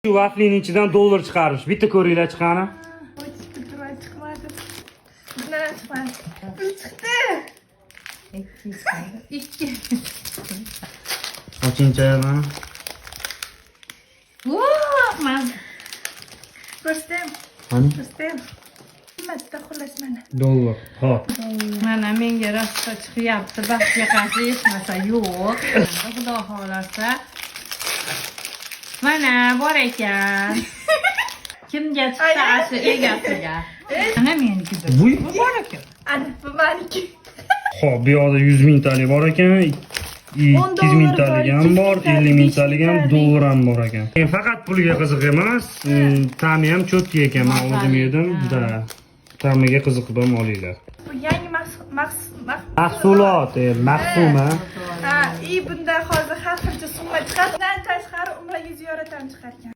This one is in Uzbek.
Shu vaflining ichidan dollar chiqarmish. Bitta ko'ringlar chiqqani. Chiqmadi. Bundan chiqmadi. Chiqdi. 2. Qochincha yana. Men ko'rsam. Qani? Ko'rsam. Qimmatda xullas mana. Dollar. Hop. Mana menga rosta chiqyapti. Baxtga qarshi yetmasa yo'q. Xudo xolasa. Mana bor ekan. Kimga chiqsa shu egasiga. Mana meniki. Bu Bor ekan. Ana bu meniki. Xo'p, bu yoqda 100 mingtalik bor ekan. 200 mingtalik ham bor, 50 mingtalik ham, dollar ham bor ekan. Men faqat pulga qiziq emas, ta'mi ham cho'tki ekan. Men o'zim yedim, da. Ta'miga qiziqib ham olinglar. Bu yangi Mahsulot, mahsuma. Ha, bunda hozir har xilcha summa chiqadi. Bundan tashqari umraga ziyorat ham chiqarkan.